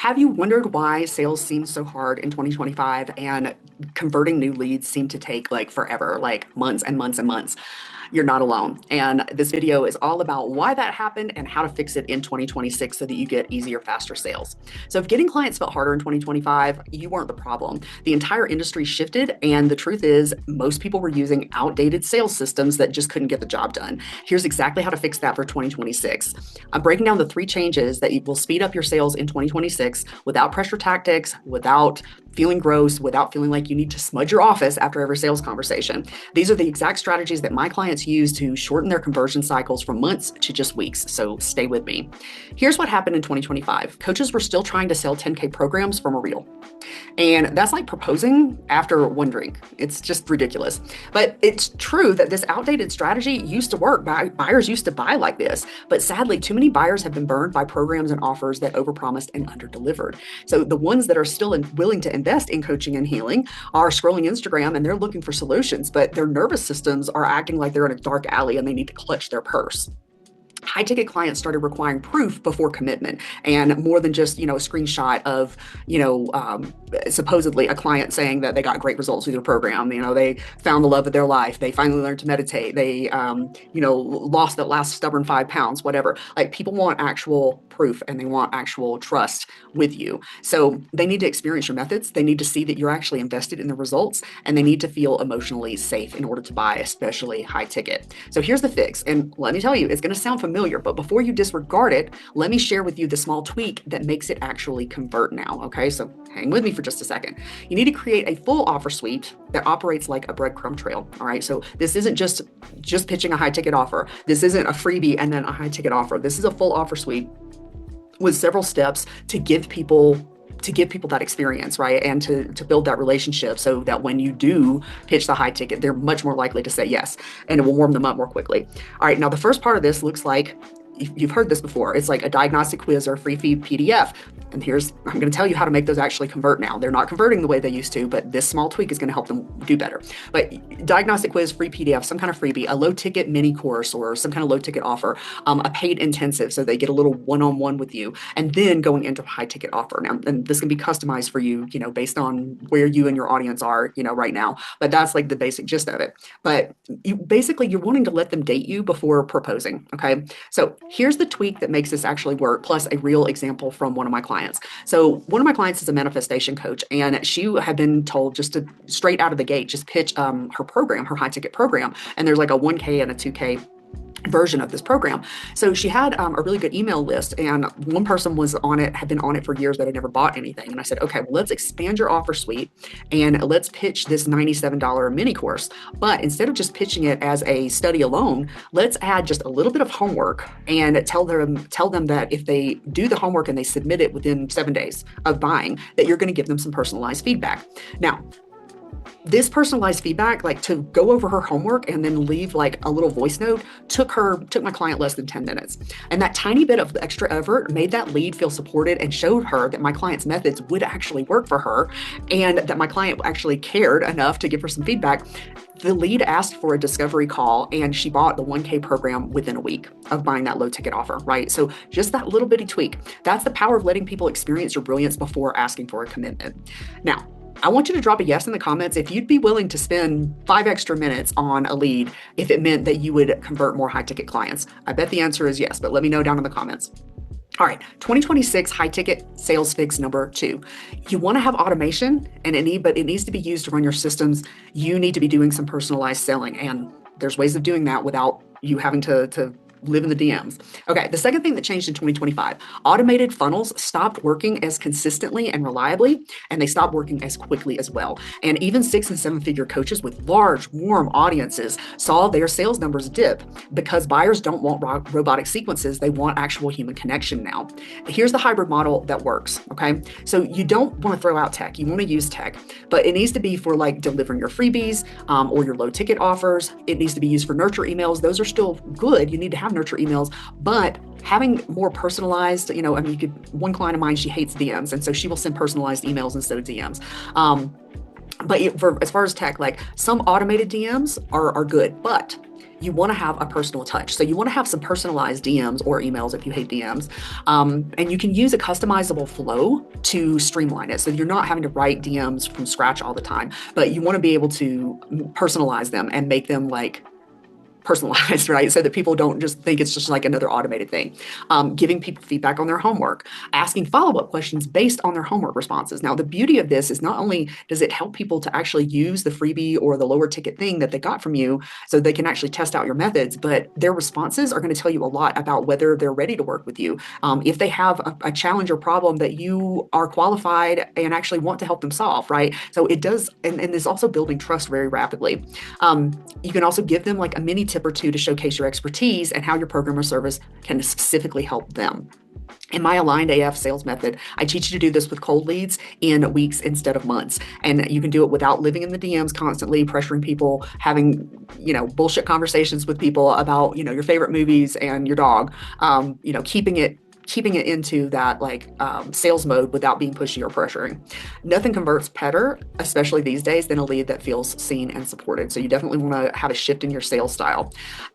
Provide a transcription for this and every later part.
Have you wondered why sales seem so hard in 2025 and converting new leads seem to take like forever, like months and months and months? You're not alone. And this video is all about why that happened and how to fix it in 2026 so that you get easier, faster sales. So if getting clients felt harder in 2025, you weren't the problem. The entire industry shifted, and the truth is most people were using outdated sales systems that just couldn't get the job done. Here's exactly how to fix that for 2026. I'm breaking down the 3 changes that will speed up your sales in 2026 without pressure tactics, without feeling gross, without feeling like you need to smudge your office after every sales conversation. These are the exact strategies that my clients use to shorten their conversion cycles from months to just weeks. So stay with me. Here's what happened in 2025. Coaches were still trying to sell 10K programs from a reel. And that's like proposing after one drink. It's just ridiculous. But it's true that this outdated strategy used to work. Buyers used to buy like this. But sadly, too many buyers have been burned by programs and offers that overpromised and underdelivered. So the ones that are still willing to invest in coaching and healing are scrolling Instagram and they're looking for solutions, but their nervous systems are acting like they're in a dark alley and they need to clutch their purse. High ticket clients started requiring proof before commitment, and more than just a screenshot of supposedly a client saying that they got great results with your program. They found the love of their life, they finally learned to meditate, they lost that last stubborn 5 pounds, whatever. Like, people want actual proof and they want actual trust with you. So they need to experience your methods, they need to see that you're actually invested in the results, and they need to feel emotionally safe in order to buy, especially high ticket. So here's the fix, and let me tell you, it's going to sound familiar, but before you disregard it, let me share with you the small tweak that makes it actually convert now. Okay, so hang with me for just a second. You need to create a full offer suite that operates like a breadcrumb trail. All right, so this isn't just pitching a high ticket offer. This isn't a freebie and then a high ticket offer. This is a full offer suite with several steps to give people that experience, right? And to build that relationship so that when you do pitch the high ticket, they're much more likely to say yes, and it will warm them up more quickly. All right, now the first part of this looks like, you've heard this before, it's like a diagnostic quiz or a free feed PDF. And I'm going to tell you how to make those actually convert now. They're not converting the way they used to, but this small tweak is going to help them do better. But diagnostic quiz, free PDF, some kind of freebie, a low ticket mini course or some kind of low ticket offer, a paid intensive so they get a little one-on-one with you, and then going into a high ticket offer. Now, and this can be customized for you, based on where you and your audience are, right now. But that's like the basic gist of it. But you're wanting to let them date you before proposing. Okay. So here's the tweak that makes this actually work, plus a real example from one of my clients. So one of my clients is a manifestation coach, and she had been told just to straight out of the gate, just pitch her program, her high ticket program. And there's like a 1K and a 2K version of this program. So she had a really good email list, and one person had been on it for years that had never bought anything. And I said, okay, well, let's expand your offer suite and let's pitch this $97 mini course. But instead of just pitching it as a study alone, let's add just a little bit of homework and tell them that if they do the homework and they submit it within 7 days of buying, that you're going to give them some personalized feedback. Now, this personalized feedback, like to go over her homework and then leave like a little voice note, took my client less than 10 minutes. And that tiny bit of extra effort made that lead feel supported and showed her that my client's methods would actually work for her, and that my client actually cared enough to give her some feedback. The lead asked for a discovery call, and she bought the 1K program within a week of buying that low ticket offer, right? So just that little bitty tweak, that's the power of letting people experience your brilliance before asking for a commitment. Now, I want you to drop a yes in the comments if you'd be willing to spend 5 extra minutes on a lead if it meant that you would convert more high ticket clients. I bet the answer is yes, but let me know down in the comments. All right, 2026 high ticket sales fix number 2. You want to have automation, but it needs to be used to run your systems. You need to be doing some personalized selling, and there's ways of doing that without you having to live in the DMs. Okay, the second thing that changed in 2025, automated funnels stopped working as consistently and reliably, and they stopped working as quickly as well. And even 6 and 7 figure coaches with large, warm audiences saw their sales numbers dip because buyers don't want robotic sequences. They want actual human connection now. Here's the hybrid model that works, okay? So you don't want to throw out tech. You want to use tech, but it needs to be for like delivering your freebies or your low ticket offers. It needs to be used for nurture emails. Those are still good. You need to have nurture emails, but having more personalized, one client of mine, she hates DMs, and so she will send personalized emails instead of DMs. But as far as tech, like some automated DMs are good, but you want to have a personal touch. So you want to have some personalized DMs or emails if you hate DMs. And you can use a customizable flow to streamline it. So you're not having to write DMs from scratch all the time, but you want to be able to personalize them and make them like personalized, right? So that people don't just think it's just like another automated thing. Giving people feedback on their homework, asking follow-up questions based on their homework responses. Now, the beauty of this is not only does it help people to actually use the freebie or the lower ticket thing that they got from you so they can actually test out your methods, but their responses are going to tell you a lot about whether they're ready to work with you. If they have a challenge or problem that you are qualified and actually want to help them solve, right? So it does, and it's also building trust very rapidly. You can also give them like a mini tip or two to showcase your expertise and how your program or service can specifically help them. In my aligned AF sales method, I teach you to do this with cold leads in weeks instead of months. And you can do it without living in the DMs constantly, pressuring people, having, bullshit conversations with people about, your favorite movies and your dog, keeping it into that sales mode without being pushy or pressuring. Nothing converts better, especially these days, than a lead that feels seen and supported. So you definitely want to have a shift in your sales style.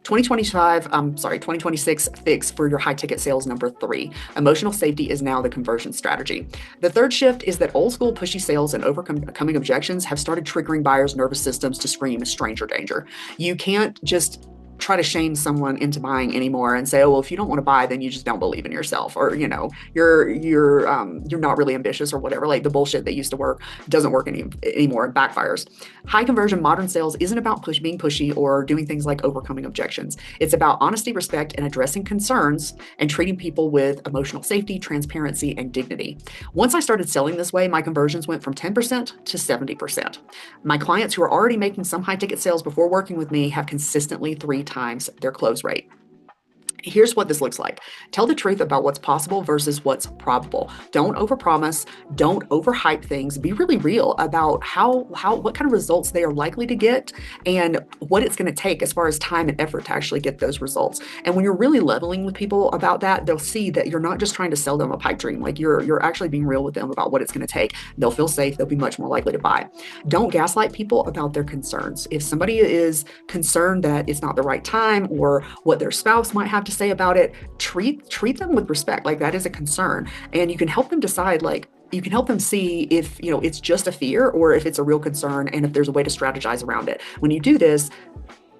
2026 fix for your high ticket sales number 3. Emotional safety is now the conversion strategy. The third shift is that old school pushy sales and overcoming objections have started triggering buyers' nervous systems to scream stranger danger. You can't just try to shame someone into buying anymore and say, oh, well, if you don't want to buy, then you just don't believe in yourself, or you're not really ambitious or whatever. Like the bullshit that used to work doesn't work anymore and backfires. High conversion modern sales isn't about being pushy or doing things like overcoming objections. It's about honesty, respect, and addressing concerns and treating people with emotional safety, transparency, and dignity. Once I started selling this way, my conversions went from 10% to 70%. My clients who are already making some high ticket sales before working with me have consistently 3 times their close rate. Here's what this looks like. Tell the truth about what's possible versus what's probable. Don't overpromise. Don't overhype things. Be really real about what kind of results they are likely to get and what it's going to take as far as time and effort to actually get those results. And when you're really leveling with people about that, they'll see that you're not just trying to sell them a pipe dream. Like you're actually being real with them about what it's going to take. They'll feel safe. They'll be much more likely to buy. Don't gaslight people about their concerns. If somebody is concerned that it's not the right time or what their spouse might have to say about it, treat them with respect. Like that is a concern, and you can help them decide, you can help them see if it's just a fear or if it's a real concern, and if there's a way to strategize around it. When you do this,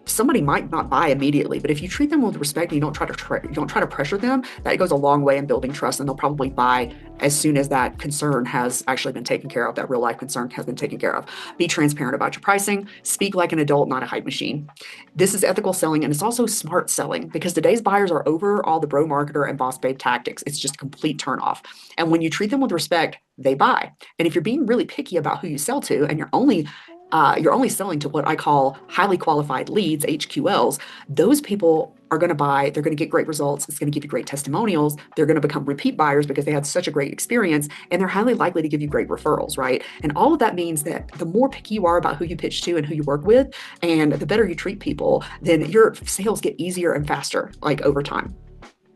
somebody might not buy immediately, but if you treat them with respect and you don't try to pressure them, that goes a long way in building trust, and they'll probably buy as soon as that concern has actually been taken care of, that real life concern has been taken care of. Be transparent about your pricing. Speak like an adult, not a hype machine. This is ethical selling, and it's also smart selling, because today's buyers are over all the bro marketer and boss babe tactics. It's just a complete turnoff. And when you treat them with respect, they buy. And if you're being really picky about who you sell to, and you're only selling to what I call highly qualified leads, HQLs, those people are going to buy. They're going to get great results. It's going to give you great testimonials. They're going to become repeat buyers because they had such a great experience, and they're highly likely to give you great referrals, right? And all of that means that the more picky you are about who you pitch to and who you work with, and the better you treat people, then your sales get easier and faster, over time.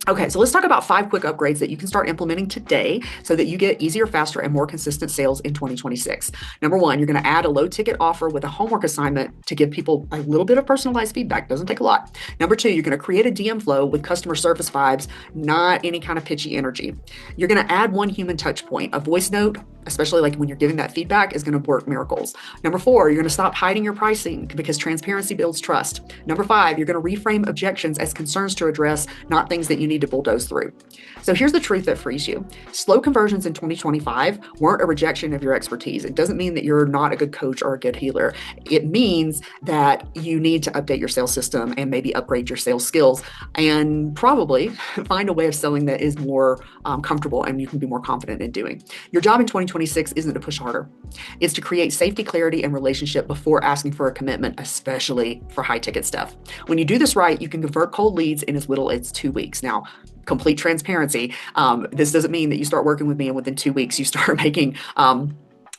Okay, so let's talk about 5 quick upgrades that you can start implementing today so that you get easier, faster, and more consistent sales in 2026. Number 1, you're going to add a low ticket offer with a homework assignment to give people a little bit of personalized feedback. Doesn't take a lot. Number 2, you're going to create a DM flow with customer service vibes, not any kind of pitchy energy. You're going to add one human touch point. A voice note, especially when you're giving that feedback, is going to work miracles. Number 4, you're going to stop hiding your pricing because transparency builds trust. Number 5, you're going to reframe objections as concerns to address, not things that you need to bulldoze through. So here's the truth that frees you. Slow conversions in 2025 weren't a rejection of your expertise. It doesn't mean that you're not a good coach or a good healer. It means that you need to update your sales system and maybe upgrade your sales skills, and probably find a way of selling that is more comfortable and you can be more confident in doing. Your job in 2026 isn't to push harder. It's to create safety, clarity, and relationship before asking for a commitment, especially for high ticket stuff. When you do this right, you can convert cold leads in as little as 2 weeks. Now, complete transparency. This doesn't mean that you start working with me and within 2 weeks you start making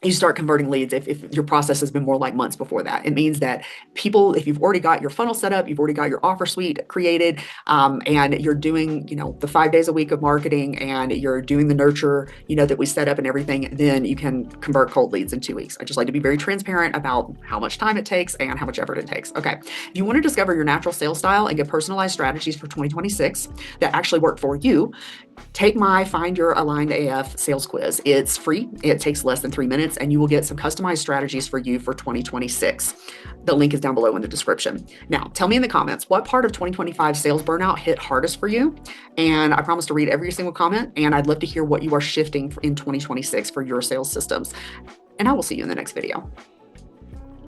you start converting leads if your process has been more like months before that. It means that people, if you've already got your funnel set up, you've already got your offer suite created, and you're doing, the 5 days a week of marketing, and you're doing the nurture, that we set up and everything, then you can convert cold leads in 2 weeks. I just like to be very transparent about how much time it takes and how much effort it takes. Okay. If you want to discover your natural sales style and get personalized strategies for 2026 that actually work for you, take my Find Your Aligned AF sales quiz. It's free. It takes less than 3 minutes, and you will get some customized strategies for you for 2026. The link is down below in the description. Now, tell me in the comments, what part of 2025 sales burnout hit hardest for you? And I promise to read every single comment, and I'd love to hear what you are shifting in 2026 for your sales systems. And I will see you in the next video.